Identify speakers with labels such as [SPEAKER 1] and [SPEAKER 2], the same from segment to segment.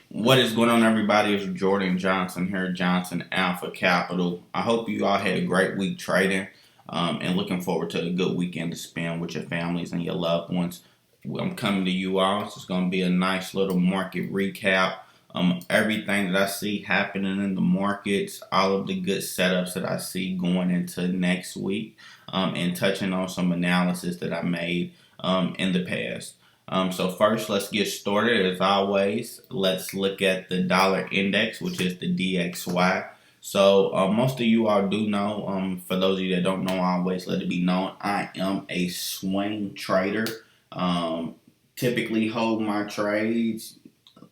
[SPEAKER 1] What is going on, everybody? It's Jordan Johnson here, Johnson Alpha Capital. I hope you all had a great week trading and looking forward to a good weekend to spend with your families and your loved ones. I'm coming to you all. It's going to be a nice little market recap. Everything that I see happening in the markets, all of the good setups that I see going into next week, and touching on some analysis that I made in the past. So first, let's get started. As always, let's look at the dollar index, which is the DXY. So most of you all do know. For those of you that don't know, I always let it be known I am a swing trader. Typically hold my trades.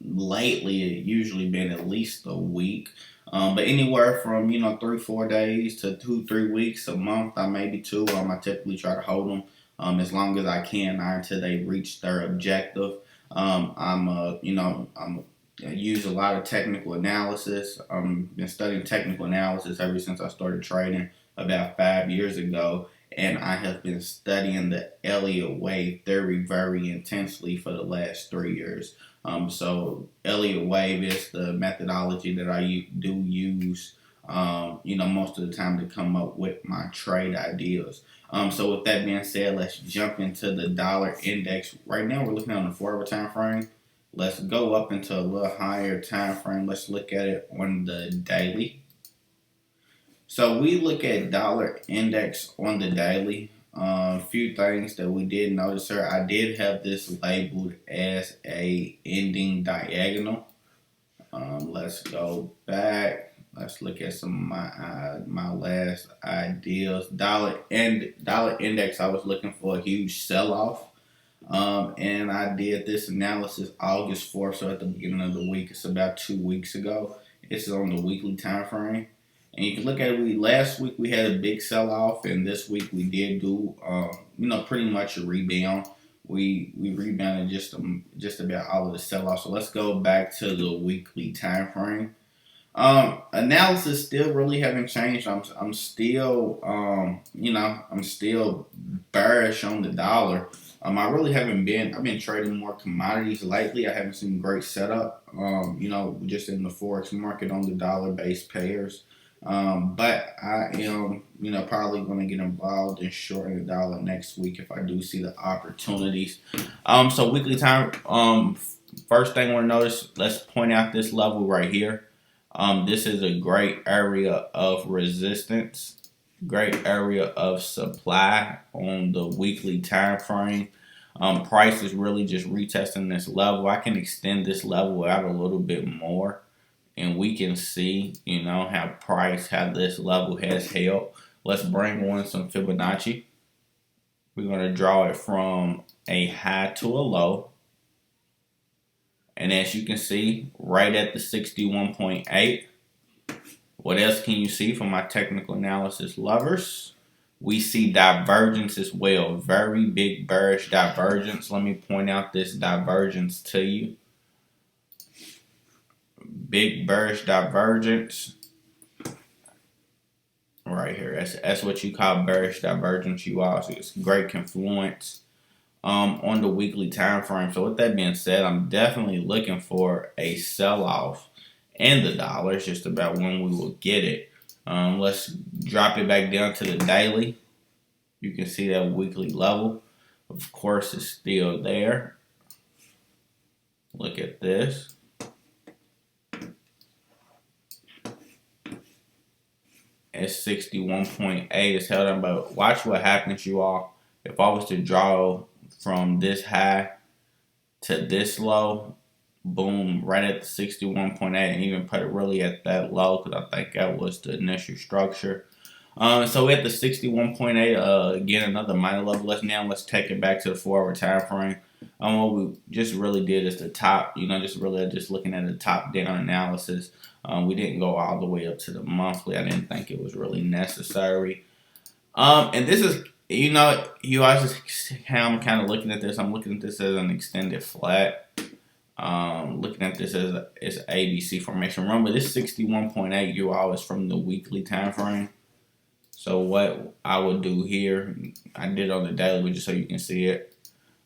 [SPEAKER 1] Lately, it usually been at least a week. But anywhere from 3 4 days to 2 3 weeks, a month, or maybe two. I typically try to hold them as long as I can until they reach their objective. I use a lot of technical analysis. Been studying technical analysis ever since I started trading about 5 years ago, and I have been studying the Elliott wave theory very intensely for the last 3 years. So Elliott wave is the methodology that I do use, most of the time to come up with my trade ideas. So with that being said, let's jump into the dollar index. Right now, we're looking on the 4 hour time frame. Let's go up into a little higher time frame. Let's look at it on the daily. So we look at dollar index on the daily. A few things that we did notice here. I did have this labeled as a ending diagonal. Let's go back. Let's look at some of my last ideas. Dollar index. I was looking for a huge sell off. And I did this analysis August 4th, so at the beginning of the week. It's about 2 weeks ago. It's on the weekly time frame. And you can look at it. Last week we had a big sell off, and this week we did do, pretty much a rebound. We rebounded just about all of the sell off. So let's go back to the weekly time frame. Analysis still really haven't changed. I'm still I'm still bearish on the dollar. I really haven't been. I've been trading more commodities lately. I haven't seen great setup. Just in the forex market on the dollar-based pairs. But I am, probably going to get involved in shorting the dollar next week if I do see the opportunities. So weekly time. First thing I want to notice. Let's point out this level right here. This is a great area of resistance, great area of supply on the weekly time frame. Price is really just retesting this level. I can extend this level out a little bit more, and we can see, how this level has held. Let's bring on some Fibonacci. We're going to draw it from a high to a low. And as you can see, right at the 61.8. What else can you see from my technical analysis lovers? We see divergence as well. Very big bearish divergence. Let me point out this divergence to you. Big bearish divergence. Right here. That's what you call bearish divergence, you all. So it's great confluence on the weekly time frame. So with that being said, I'm definitely looking for a sell-off in the dollar. It's just about when we will get it. Let's drop it back down to the daily. You can see that weekly level. Of course, it's still there. Look at this. It's 61.8. It's held on, but watch what happens, you all. If I was to draw from this high to this low, boom, right at the 61.8, and even put it really at that low because I think that was the initial structure. So at the 61.8, again, another minor level. Let's take it back to the 4 hour time frame. What we just really did is the top, just looking at the top down analysis. We didn't go all the way up to the monthly. I didn't think it was really necessary. And this is, you guys, how I'm kind of looking at this. I'm looking at this as an extended flat. Looking at this as ABC formation. Remember, this 61.8 you all is from the weekly time frame. So what I would do here, I did on the daily just so you can see it.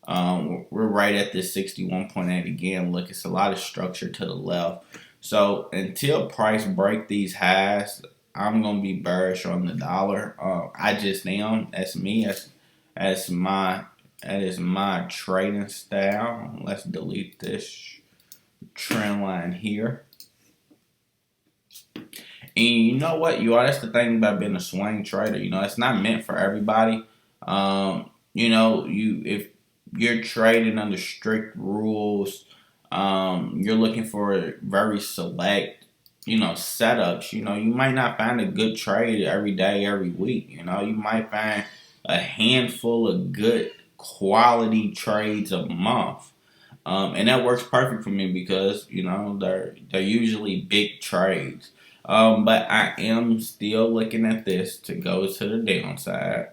[SPEAKER 1] We're right at this 61.8 again. Look, it's a lot of structure to the left. So until price break these highs, I'm gonna be bearish on the dollar. I just am. That's me. That's my that is my trading style. Let's delete this trend line here. And you know what? That's the thing about being a swing trader. It's not meant for everybody. If you're trading under strict rules, you're looking for very select, setups. You might not find a good trade every day, every week. You might find a handful of good quality trades a month. And that works perfect for me because they're usually big trades. But I am still looking at this to go to the downside.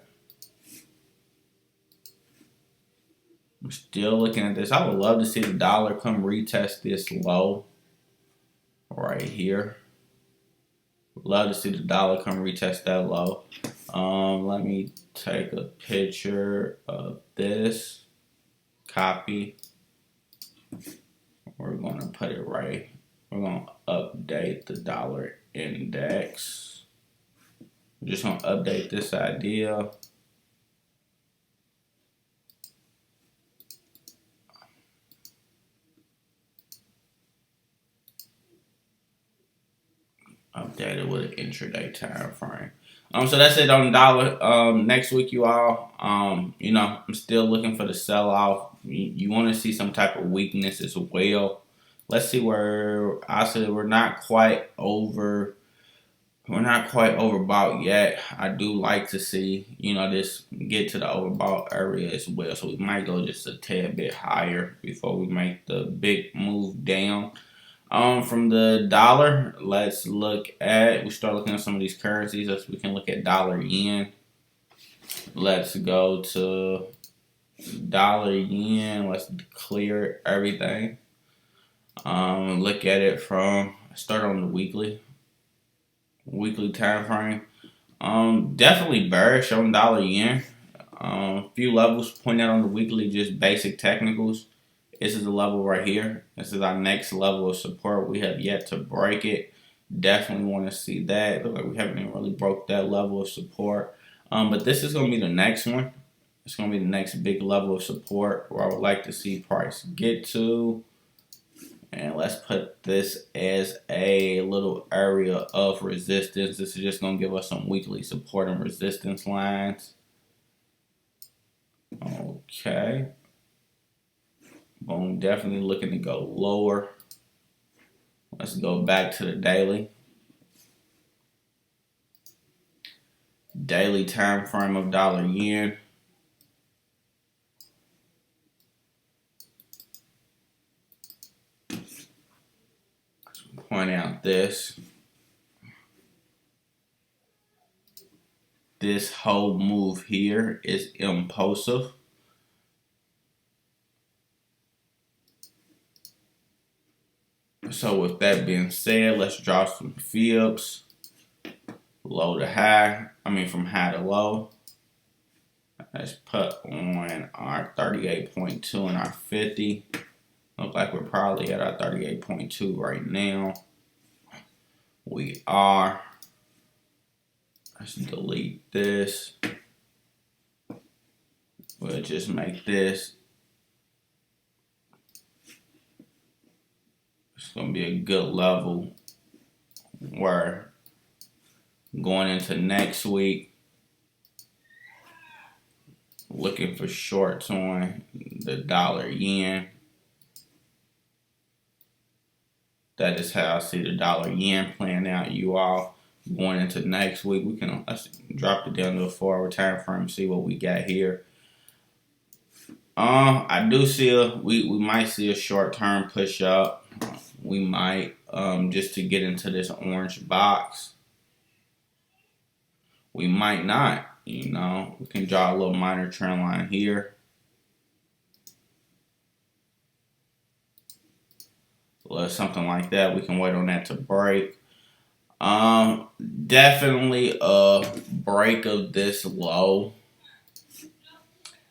[SPEAKER 1] I'm still looking at this. I would love to see the dollar come retest this low right here. Love to see the dollar come retest that low. Let me take a picture of this. Copy. We're going to put it right. We're going to update the dollar index. I'm just going to update this idea. Updated with an intraday time frame. So that's it on the dollar. Next week, you all, I'm still looking for the sell off. You want to see some type of weakness as well. Let's see where I said we're not quite over. We're not quite overbought yet. I do like to see, this get to the overbought area as well. So we might go just a tad bit higher before we make the big move down. From the dollar, we start looking at some of these currencies. We can look at dollar yen. Let's go to dollar yen. Let's clear everything. Look at it start on the weekly time frame. Definitely bearish on dollar yen. Few levels pointed out on the weekly, just basic technicals. This is the level right here. This is our next level of support. We have yet to break it. Definitely want to see that. Look like we haven't even really broke that level of support. But this is going to be the next one. It's going to be the next big level of support where I would like to see price get to. And let's put this as a little area of resistance. This is just going to give us some weekly support and resistance lines. Okay. Boom, definitely looking to go lower. Let's go back to the daily. Daily time frame of dollar yen. Point out this whole move here is impulsive. So with that being said, let's draw some fibs. Low to high. From high to low. Let's put on our 38.2 and our 50. Look like we're probably at our 38.2 right now. We are. Let's delete this. We'll just make this. It's going to be a good level where going into next week, looking for shorts on the dollar yen. That is how I see the dollar yen playing out, you all. Going into next week, let's drop it down to a 4-hour time frame, see what we got here. I do see we might see a short-term push up. We might just to get into this orange box. We might not, we can draw a little minor trend line here. Or something like that. We can wait on that to break. Definitely a break of this low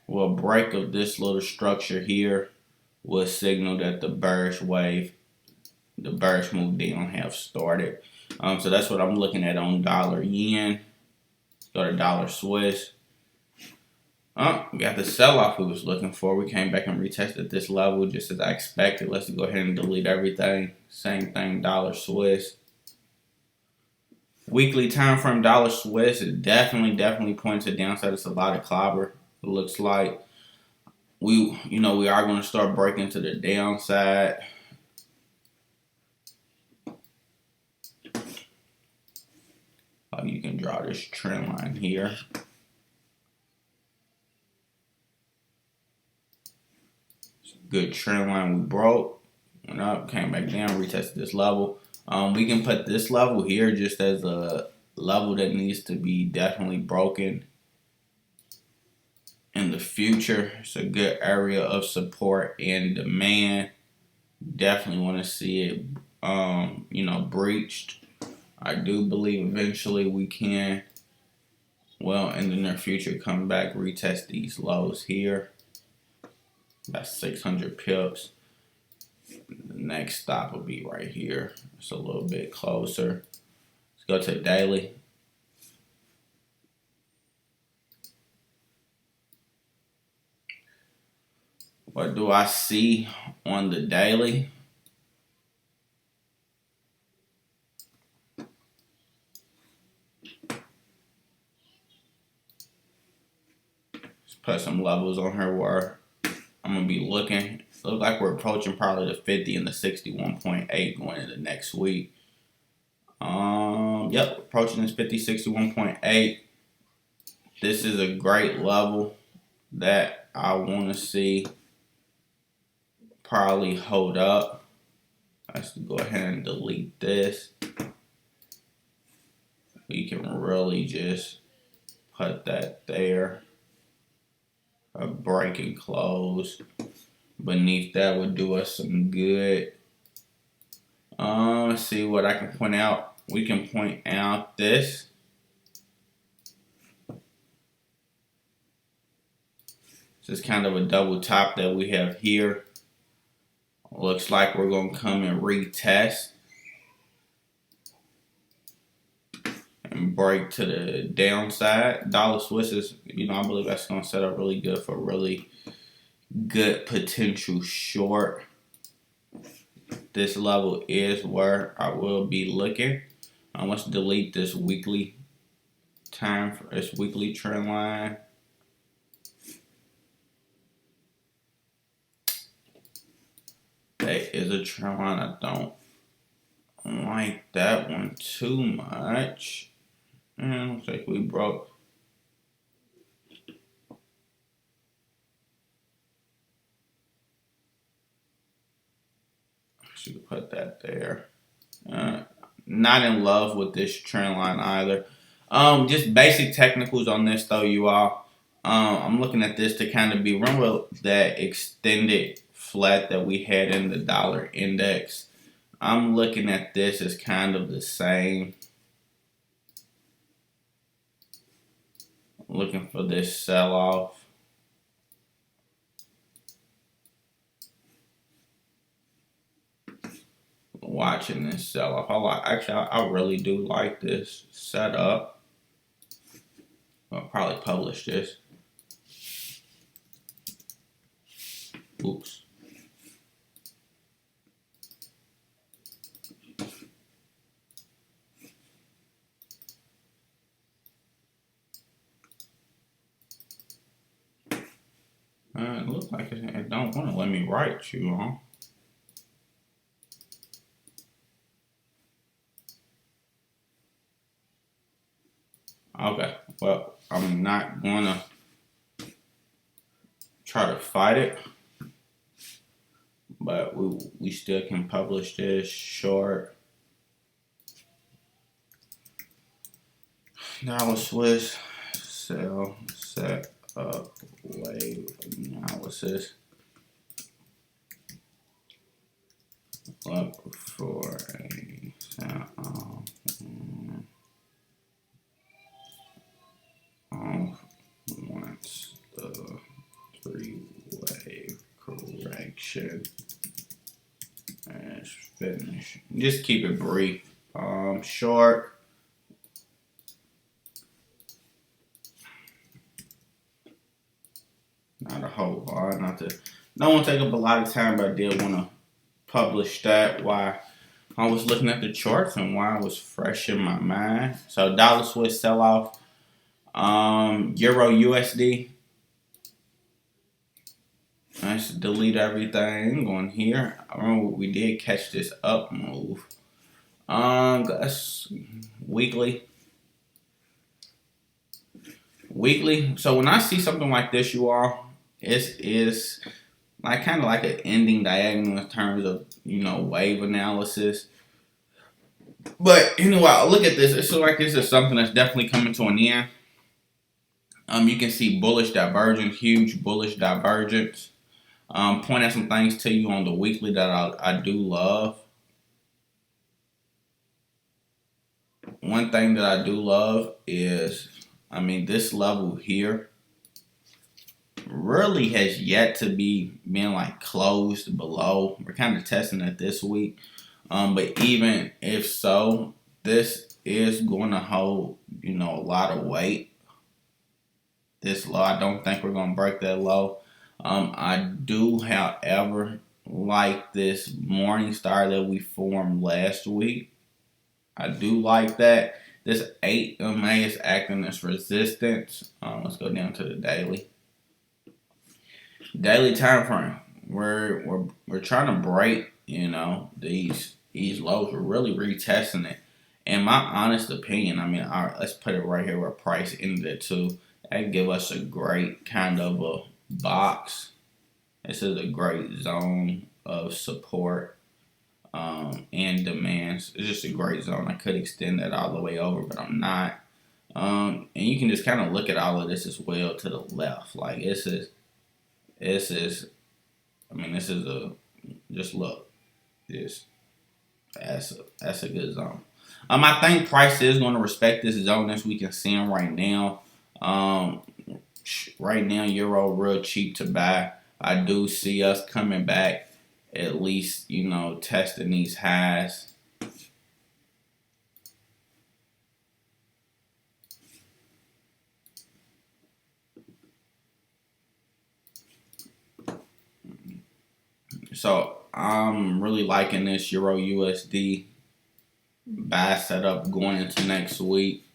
[SPEAKER 1] Well, a break of this little structure here will signal that the bearish wave, the bearish move down have started. So that's what I'm looking at on dollar yen. Go to dollar Swiss. We got the sell-off we was looking for. We came back and retested this level just as I expected. Let's go ahead and delete everything. Same thing, dollar Swiss. Weekly time frame dollar Swiss, it definitely points to downside. It's a lot of clobber. It looks like we are going to start breaking to the downside. You can draw this trend line here. It's a good trend line we broke. Went up, came back down, retested this level. We can put this level here just as a level that needs to be definitely broken in the future. It's a good area of support and demand. Definitely want to see it, breached. I do believe eventually we can, in the near future, come back, retest these lows here. About 600 pips. The next stop will be right here. It's a little bit closer. Let's go to daily. What do I see on the daily? Let's put some levels on here where I'm going to be looking. Look like we're approaching probably the 50 and the 61.8 going into next week. Yep, approaching this 50, 61.8. This is a great level that I want to see probably hold up. Let's go ahead and delete this. We can really just put that there. A break and close beneath that would do us some good. Let's see what I can point out. We can point out this. This is kind of a double top that we have here. Looks like we're going to come and retest and break to the downside. Dollar Swiss is, I believe that's going to set up really good for a really good potential short. This level is where I will be looking. Let's delete this weekly time for this weekly trend line. That is a trend line. I don't like that one too much. And looks like we broke. Should put that there. Not in love with this trend line either. Just basic technicals on this though, you all. I'm looking at this to kind of be, remember that extended flat that we had in the dollar index. I'm looking at this as kind of the same. Looking for this sell-off. Watching this sell-off. I really do like this setup. I'll probably publish this. Oops. It looks like it don't want to let me write you on. Okay, well, I'm not gonna try to fight it, but we still can publish this short. Dollar Swiss sell set up wave analysis. Look for a once the finish. Just keep it brief. Short. Not a whole lot. Don't want to take up a lot of time, but I did want to publish that while I was looking at the charts and why it was fresh in my mind. So dollar Swiss sell off. Euro USD. Let's delete everything. Going here. I remember we did catch this up move. That's weekly. Weekly. So when I see something like this, you all, it is like kind of like an ending diagonal in terms of wave analysis. But anyway, look at this. It looks like this is something that's definitely coming to an end. You can see bullish divergence, huge bullish divergence. Point out some things to you on the weekly that I do love. One thing that I do love is, this level here really has yet to be being like closed below. We're kind of testing it this week. But even if so, this is going to hold, a lot of weight. This low, I don't think we're going to break that low. I do, however, like this morning star that we formed last week. I do like that. This 8 MA is acting as resistance. Let's go down to the daily. Daily time frame. We're trying to break, these lows. We're really retesting it. In my honest opinion, let's put it right here where price ended at 2. That give us a great kind of a box. This is a great zone of support and demands. It's just a great zone. I could extend that all the way over, but I'm not. And you can just kind of look at all of this as well to the left. Like this is just look. That's a good zone. I think price is going to respect this zone as we can see them right now. Right now, euro real cheap to buy. I do see us coming back, at least, testing these highs. So I'm really liking this Euro USD buy setup going into next week.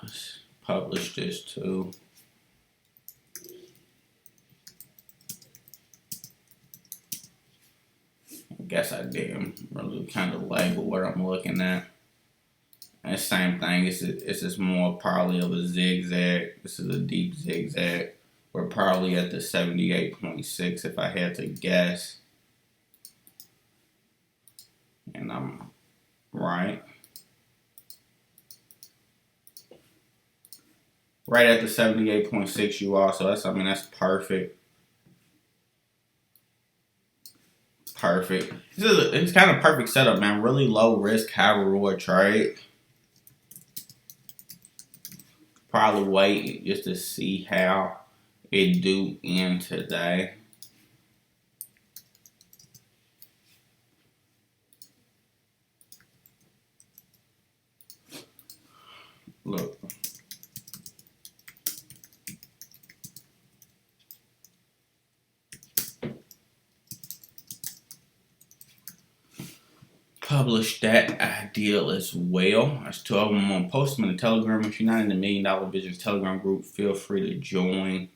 [SPEAKER 1] Let's publish this too. I guess I didn't really kind of label what I'm looking at. And same thing, it's just more probably of a zigzag. This is a deep zigzag. We're probably at the 78.6 if I had to guess. And I'm right. Right at the 78.6 you all. So that's perfect. Perfect. It's kind of perfect setup, man. Really low risk, high reward trade. Probably wait just to see how it do end today. Look. Publish that ideal as well. There's 2 of them. I'm gonna post them in the Telegram. If you're not in the $1 Million Visions Telegram group, feel free to join.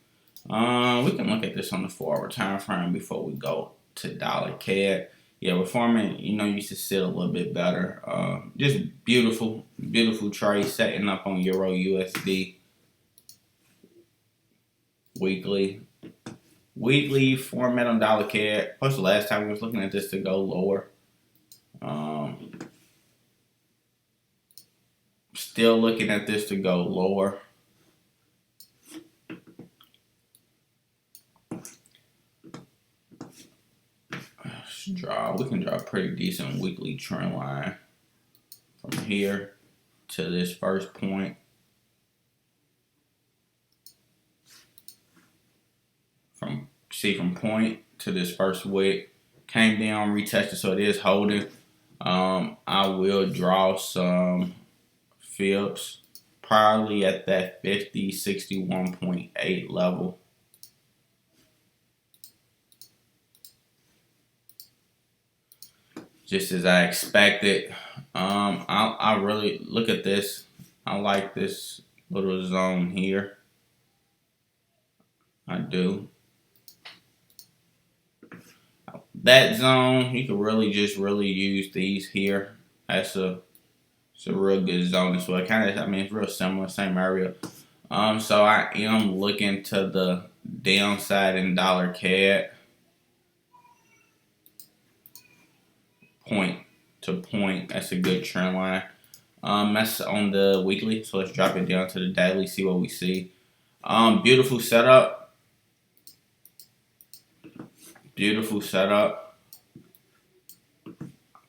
[SPEAKER 1] We can look at this on the forward time frame before we go to dollar CAD. Yeah, we're forming, used to sit a little bit better. Just beautiful trade setting up on Euro USD. Weekly format on dollar CAD. Plus the last time we was looking at this to go lower. Still looking at this to go lower. We can draw a pretty decent weekly trend line from here to this first point. From point to this first wick, came down, retested, so it is holding. I will draw some Phipps probably at that 5061.8 level. Just as I expected. I really look at this. I like this little zone here. I do. That zone, you could really use these here. It's a real good zone as well. It's real similar, same area. So I am looking to the downside in dollar CAD, point to point. That's a good trend line. That's on the weekly, so let's drop it down to the daily, see what we see. Beautiful setup. Beautiful setup.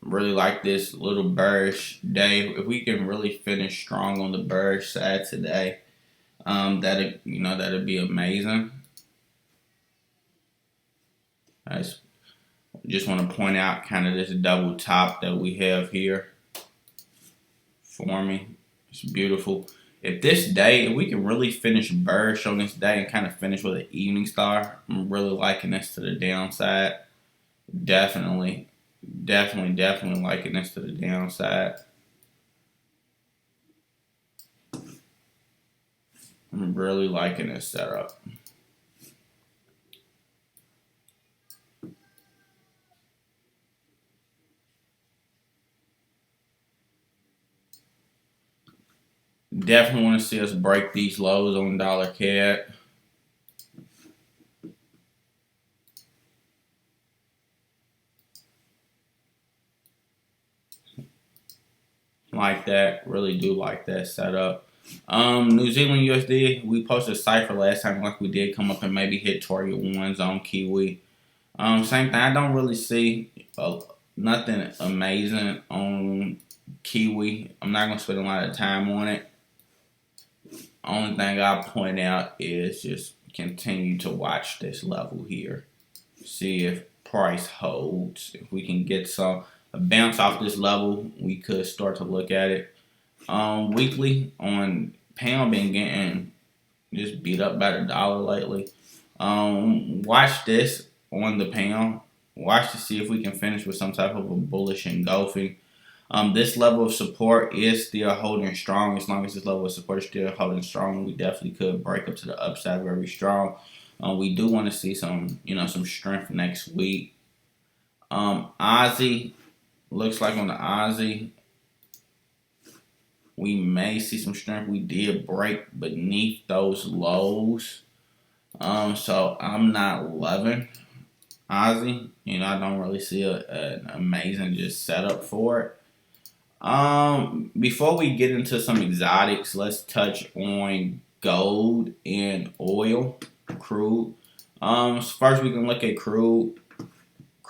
[SPEAKER 1] Really like this little bearish day. If we can really finish strong on the bearish side today, that'd be amazing. I just want to point out kind of this double top that we have here forming. It's beautiful. If we can really finish bearish on this day and kind of finish with an evening star, I'm really liking this to the downside. Definitely liking this to the downside. I'm really liking this setup. Definitely want to see us break these lows on dollar CAD. Like that, really do like that setup. New Zealand USD, we posted a cipher last time, like we did come up and maybe hit target ones on Kiwi. Same thing. I don't really see nothing amazing on Kiwi. I'm not gonna spend a lot of time on it. Only thing I'll point out is just continue to watch this level here. See if price holds. If we can get a bounce off this level, we could start to look at it. Weekly on pound been getting just beat up by the dollar lately. Watch this on the pound. Watch to see if we can finish with some type of a bullish engulfing. This level of support is still holding strong. As long as this level of support is still holding strong, we definitely could break up to the upside very strong. We do want to see some strength next week. Aussie, looks like on the Aussie, we may see some strength. We did break beneath those lows. So I'm not loving Aussie. I don't really see an amazing just setup for it. Before we get into some exotics, let's touch on gold and oil, crude. First we can look at crude.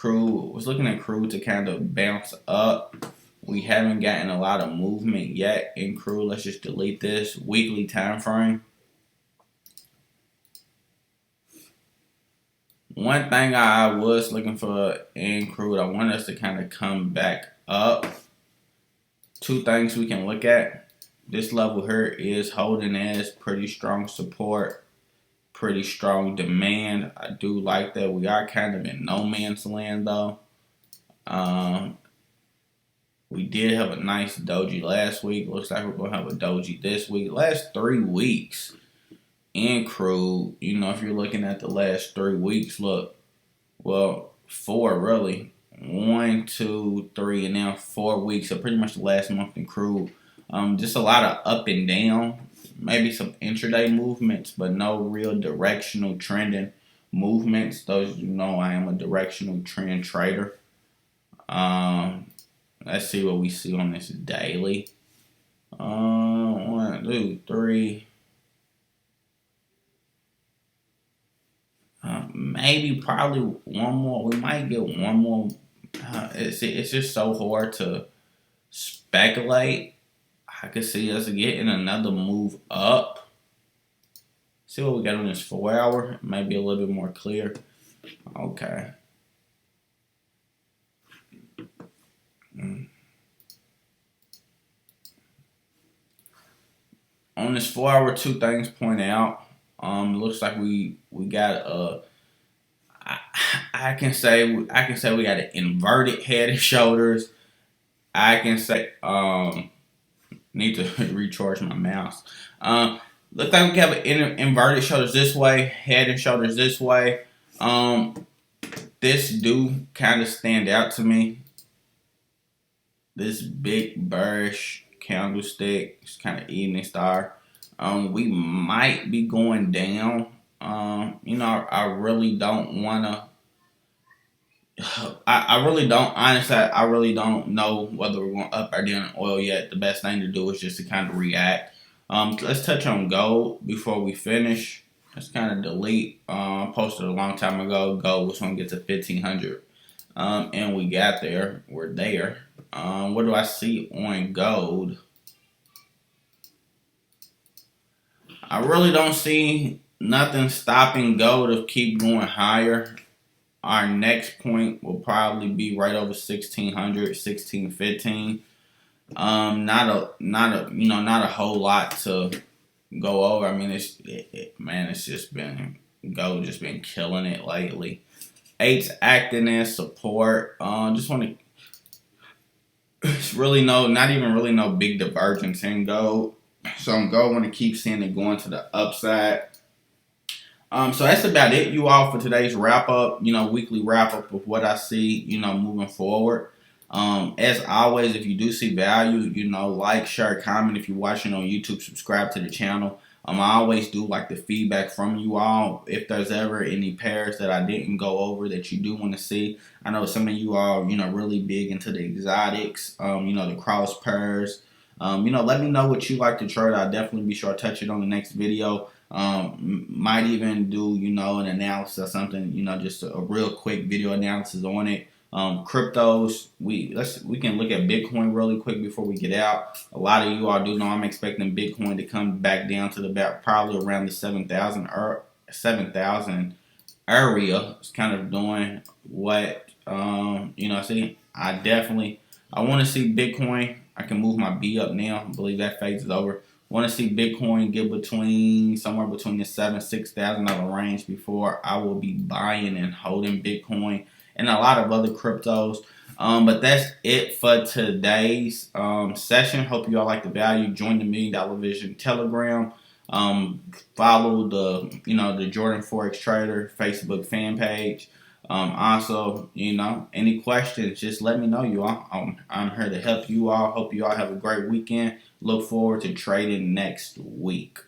[SPEAKER 1] Was looking at crude to kind of bounce up. We haven't gotten a lot of movement yet in crude. Let's just delete this weekly time frame. One thing I was looking for in crude, I want us to kind of come back up. Two things we can look at. This level here is holding as pretty strong support, pretty strong demand. I do like that. We are kind of in no man's land though. We did have a nice doji last week. Looks like we're going to have a doji this week. Last 3 weeks in crude, if you're looking at the last 3 weeks, look, well, 4 really. 1, 2, 3, and now 4 weeks. So pretty much the last month in crude. Just a lot of up and down. Maybe some intraday movements, but no real directional trending movements. Those I am a directional trend trader. Let's see what we see on this daily. 1, 2, 3. Maybe probably one more. We might get one more. It's just so hard to speculate. I could see us getting another move up. See what we got on this 4 hour. Maybe a little bit more clear. Okay. On this 4 hour, two things point out. Looks like we got I can say we got an inverted head and shoulders. I can say need to recharge my mouse. Look like we have an inverted shoulders this way, head and shoulders this way. This do kind of stand out to me. This big bearish candlestick, it's kind of evening star. We might be going down. I really don't want to. I really don't, honestly, I really don't know whether we're going up or down in oil yet. The best thing to do is just to kind of react. Let's touch on gold before we finish. Let's kind of delete. I posted a long time ago. Gold was going to get to 1,500. And we got there. We're there. What do I see on gold? I really don't see nothing stopping gold to keep going higher. Our next point will probably be right over 1,600, 1,615. Not a whole lot to go over. I mean, it's just been gold just been killing it lately. 8's acting as support. Just want to. It's really not even really no big divergence in gold. So I'm going to keep seeing it going to the upside. So that's about it, you all, for today's wrap up. Weekly wrap up of what I see. Moving forward. As always, if you do see value, like, share, comment. If you're watching on YouTube, subscribe to the channel. I always do like the feedback from you all. If there's ever any pairs that I didn't go over that you do want to see, I know some of you all, really big into the exotics, the cross pairs. Let me know what you like to trade. I'll definitely be sure to touch it on the next video. Might even do, an analysis or something, just a real quick video analysis on it. Cryptos, we can look at Bitcoin really quick before we get out. A lot of you all do know I'm expecting Bitcoin to come back down to probably around the 7,000 area. It's kind of doing what I want to see Bitcoin. I can move my B up now. I believe that phase is over. Want to see Bitcoin get somewhere between the $6,000 range before I will be buying and holding Bitcoin and a lot of other cryptos. But that's it for today's session. Hope you all like the value. Join the $1 Million Vision Telegram. Follow the Jordan Forex Trader Facebook fan page. Also, any questions, just let me know, you all. I'm here to help you all. Hope you all have a great weekend. Look forward to trading next week.